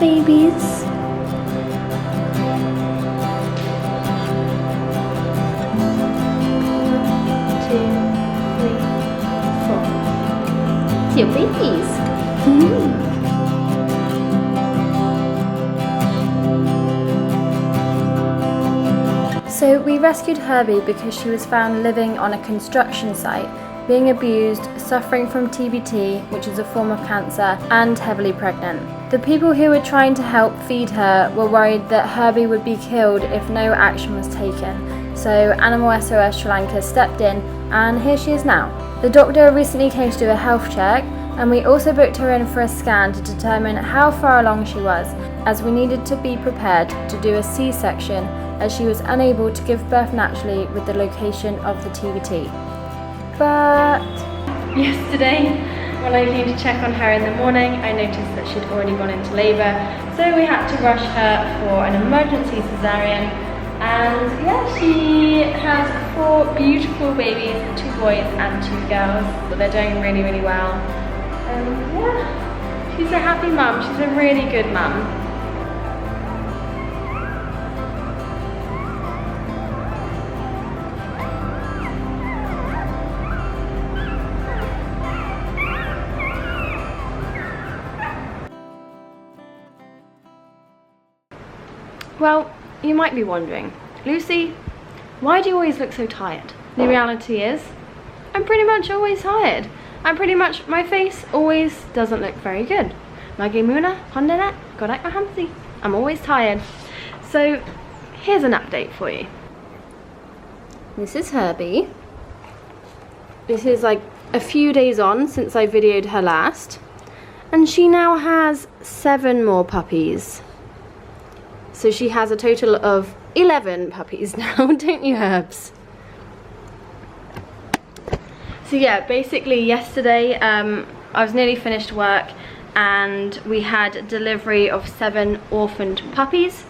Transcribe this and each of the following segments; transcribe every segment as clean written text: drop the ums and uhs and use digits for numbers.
babies. Your babies. So we rescued Herbie because she was found living on a construction site, being abused, suffering from TBT, which is a form of cancer, and heavily pregnant. The people who were trying to help feed her were worried that Herbie would be killed if no action was taken. So Animal SOS Sri Lanka stepped in, and here she is now. The doctor recently came to do a health check, and we also booked her in for a scan to determine how far along she was, as we needed to be prepared to do a C-section as she was unable to give birth naturally with the location of the TBT. But yesterday, when I came to check on her in the morning, I noticed that she'd already gone into labour, so we had to rush her for an emergency cesarean. And yeah, she has 4 beautiful babies, 2 boys and 2 girls. But they're doing really, really well. Yeah, she's a happy mum. She's a really good mum. Well, you might be wondering, Lucy, why do you always look so tired? The reality is, I'm pretty much always tired. My face always doesn't look very good. I'm always tired. So, here's an update for you. This is Herbie. This is like a few days on since I videoed her last. And she now has 7 more puppies. So she has a total of 11 puppies now, don't you, Herbs? So yeah, basically yesterday I was nearly finished work and we had delivery of 7 orphaned puppies.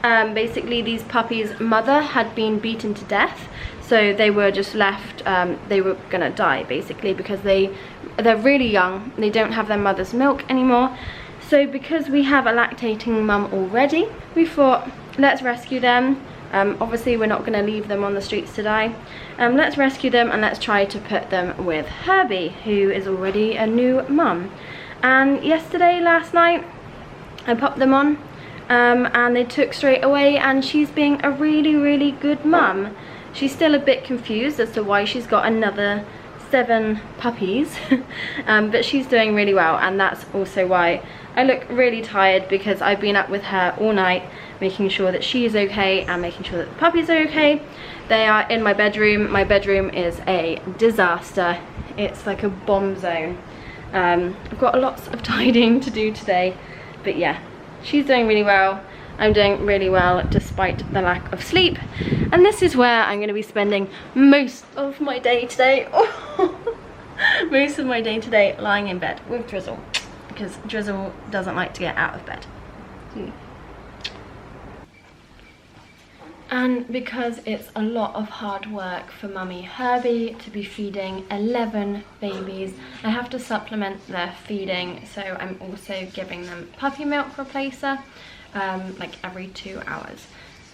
Basically these puppies' mother had been beaten to death, so they were just left, they were gonna die basically because they're really young, they don't have their mother's milk anymore. So because we have a lactating mum already, we thought, let's rescue them. Obviously we're not going to leave them on the streets to die. Let's rescue them and let's try to put them with Herbie, who is already a new mum. And last night, I popped them on and they took straight away, and she's being a really, really good mum. She's still a bit confused as to why she's got another 7 puppies, but she's doing really well, and that's also why I look really tired, because I've been up with her all night making sure that she is okay and making sure that the puppies are okay. They are in my bedroom. My bedroom is a disaster. It's like a bomb zone. I've got lots of tidying to do today, but yeah, she's doing really well. I'm doing really well despite the lack of sleep, and this is where I'm going to be spending most of my day today. Most of my day today lying in bed with Drizzle, because Drizzle doesn't like to get out of bed. And because it's a lot of hard work for Mummy Herbie to be feeding 11 babies, I have to supplement their feeding, so I'm also giving them puppy milk replacer like every 2 hours.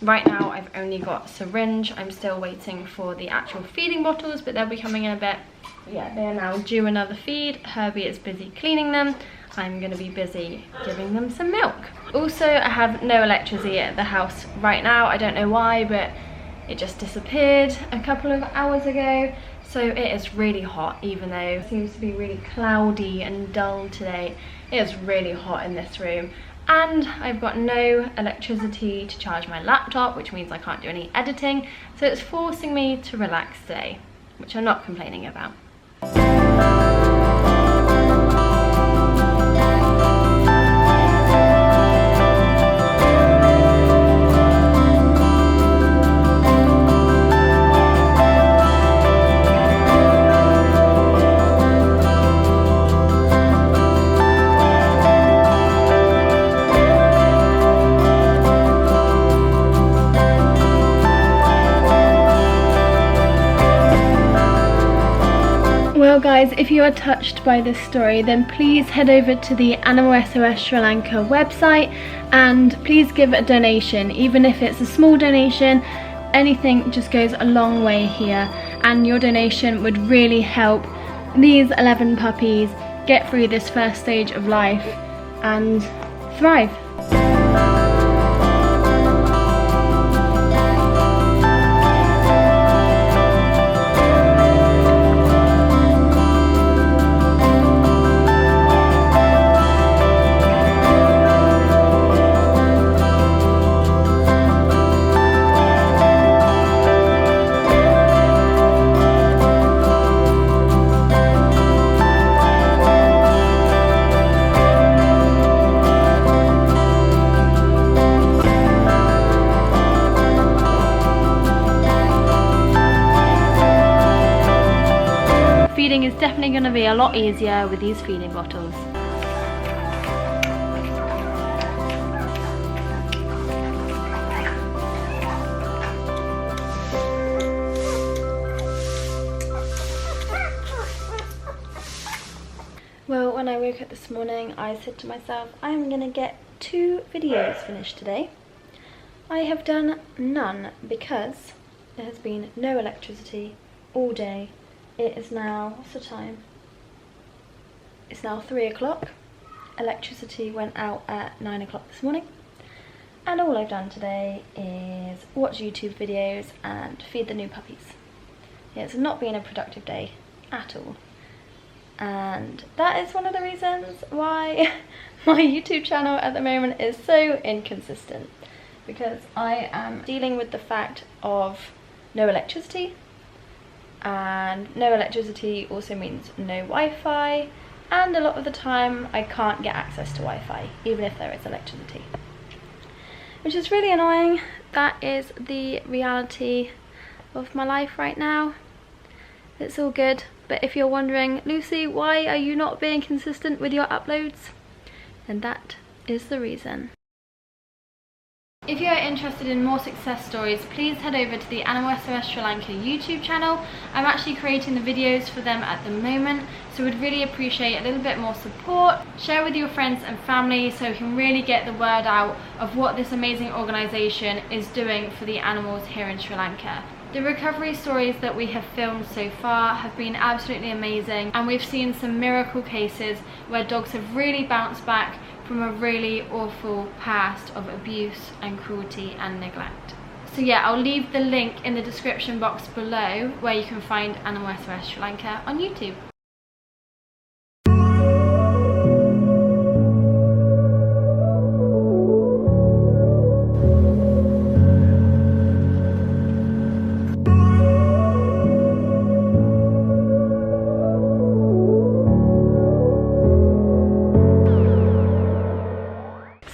Right now I've only got syringe. I'm still waiting for the actual feeding bottles, but they'll be coming in a bit. Yeah, they are now due another feed. Herbie is busy cleaning them. I'm going to be busy giving them some milk. Also, I have no electricity at the house right now. I don't know why, but it just disappeared a couple of hours ago. So it is really hot, even though it seems to be really cloudy and dull today. It is really hot in this room. And I've got no electricity to charge my laptop, which means I can't do any editing. So it's forcing me to relax today, which I'm not complaining about. Well guys, if you are touched by this story, then please head over to the Animal SOS Sri Lanka website and please give a donation. Even if it's a small donation, anything just goes a long way here, and your donation would really help these 11 puppies get through this first stage of life and thrive. Feeding is definitely going to be a lot easier with these feeding bottles. Well, when I woke up this morning, I said to myself, I'm going to get 2 videos finished today. I have done none because there has been no electricity all day. It is now, what's the time? It's now 3 o'clock. Electricity went out at 9 o'clock this morning. And all I've done today is watch YouTube videos and feed the new puppies. It's not been a productive day at all. And that is one of the reasons why my YouTube channel at the moment is so inconsistent. Because I am dealing with the fact of no electricity. And no electricity also means no Wi-Fi, and a lot of the time I can't get access to Wi-Fi even if there is electricity, which is really annoying. That is the reality of my life right now. It's all good, but if you're wondering, Lucy, why are you not being consistent with your uploads, then that is the reason. If you are interested in more success stories, please head over to the Animal SOS Sri Lanka YouTube channel. I'm actually creating the videos for them at the moment, so we'd really appreciate a little bit more support. Share with your friends and family so we can really get the word out of what this amazing organisation is doing for the animals here in Sri Lanka. The recovery stories that we have filmed so far have been absolutely amazing, and we've seen some miracle cases where dogs have really bounced back from a really awful past of abuse and cruelty and neglect. So yeah, I'll leave the link in the description box below where you can find Animal SOS Sri Lanka on YouTube.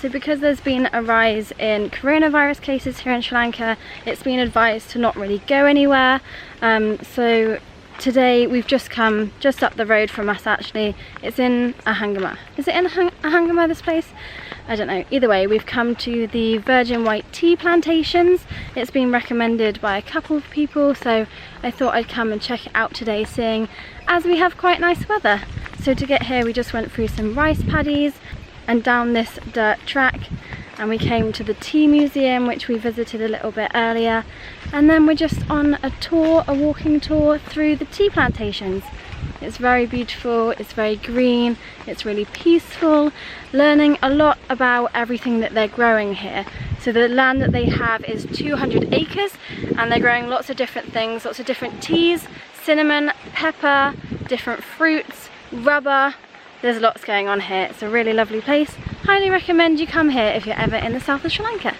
So because there's been a rise in coronavirus cases here in Sri Lanka, it's been advised to not really go anywhere. So today we've just come just up the road from us actually. It's in Ahangama. Is it in Ahangama, this place? I don't know. Either way, we've come to the virgin white tea plantations. It's been recommended by a couple of people, so I thought I'd come and check it out today, seeing as we have quite nice weather. So to get here we just went through some rice paddies and down this dirt track, and we came to the tea museum, which we visited a little bit earlier, and then we're just on a tour, a walking tour through the tea plantations. It's very beautiful, it's very green, it's really peaceful, learning a lot about everything that they're growing here. So the land that they have is 200 acres and they're growing lots of different things, lots of different teas, cinnamon, pepper, different fruits, rubber. There's lots going on here. It's a really lovely place. Highly recommend you come here if you're ever in the south of Sri Lanka.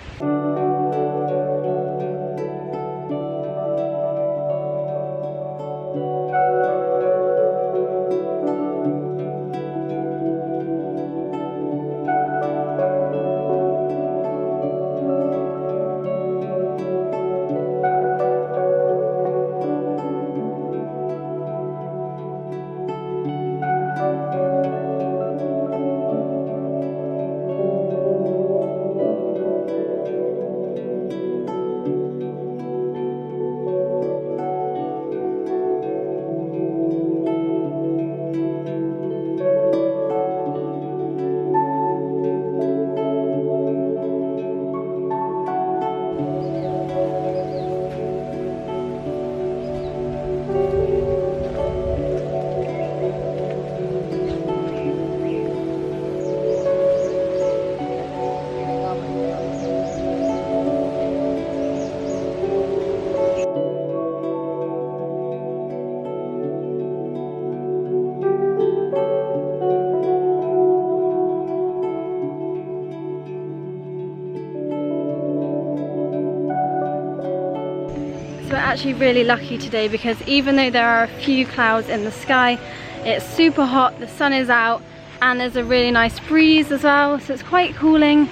actually really lucky today because even though there are a few clouds in the sky, it's super hot, the sun is out, and there's a really nice breeze as well, so it's quite cooling.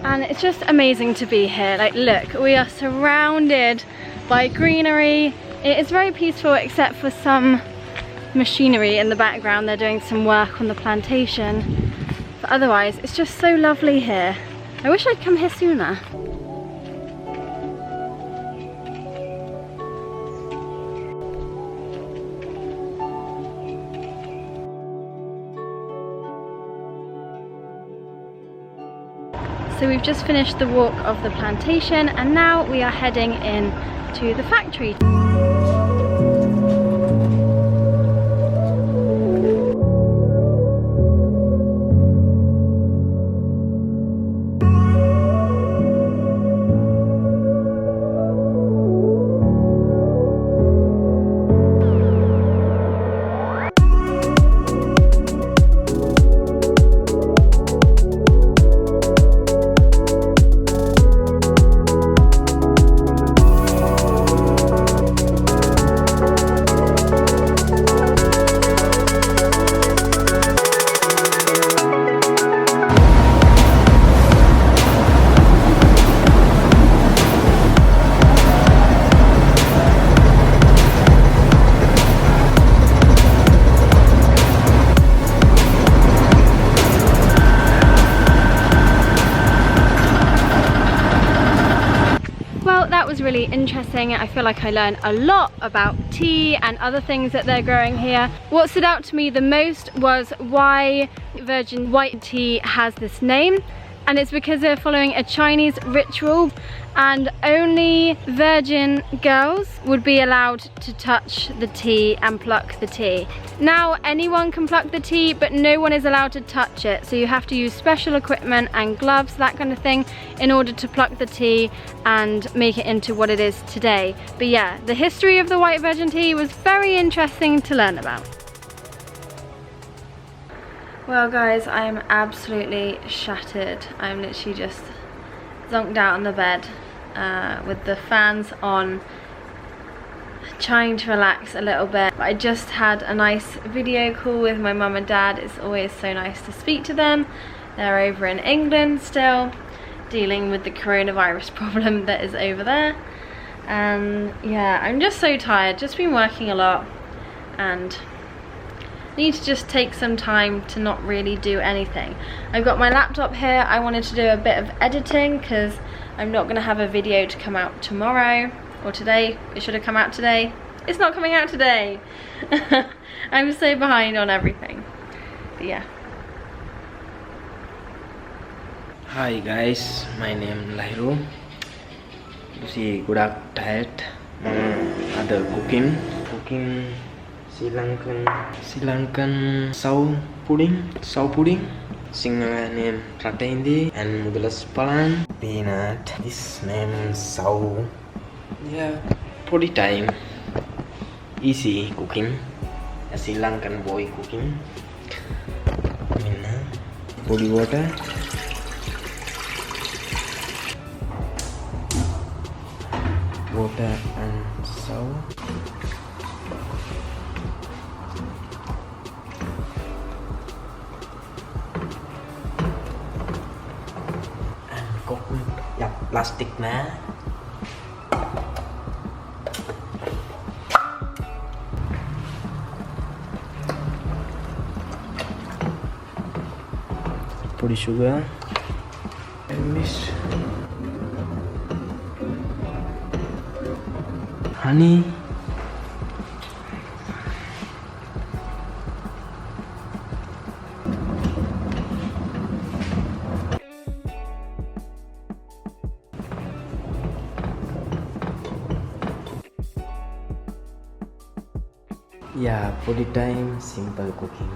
And it's just amazing to be here. Like, look, we are surrounded by greenery. It is very peaceful except for some machinery in the background. They're doing some work on the plantation. But otherwise, it's just so lovely here. I wish I'd come here sooner. So we've just finished the walk of the plantation and now we are heading in to the factory. That was really interesting. I feel like I learned a lot about tea and other things that they're growing here. What stood out to me the most was why virgin white tea has this name, and it's because they're following a Chinese ritual and only virgin girls would be allowed to touch the tea and pluck the tea. Now anyone can pluck the tea, but no one is allowed to touch it, so you have to use special equipment and gloves, that kind of thing, in order to pluck the tea and make it into what it is today. But yeah, the history of the white virgin tea was very interesting to learn about. Well guys, I'm absolutely shattered. I'm literally just zonked out on the bed with the fans on, trying to relax a little bit. But I just had a nice video call with my mum and dad. It's always so nice to speak to them. They're over in England still, dealing with the coronavirus problem that is over there. And yeah, I'm just so tired, just been working a lot and need to just take some time to not really do anything. I've got my laptop here. I wanted to do a bit of editing because I'm not going to have a video to come out tomorrow or today. It should have come out today. It's not coming out today. I'm so behind on everything. But yeah. Hi guys, my name is Lairo. Lucie, good tired. Other cooking Sri Lankan saw pudding. Sinhala name Ratindi and Mudalas Palan. Peanut. This name saw. Yeah, pretty time. Easy cooking. A Sri Lankan boy cooking. Body water. Water and salt. Dập plastic ná. Put sugar and mix. Honey. Yeah, body time, simple cooking.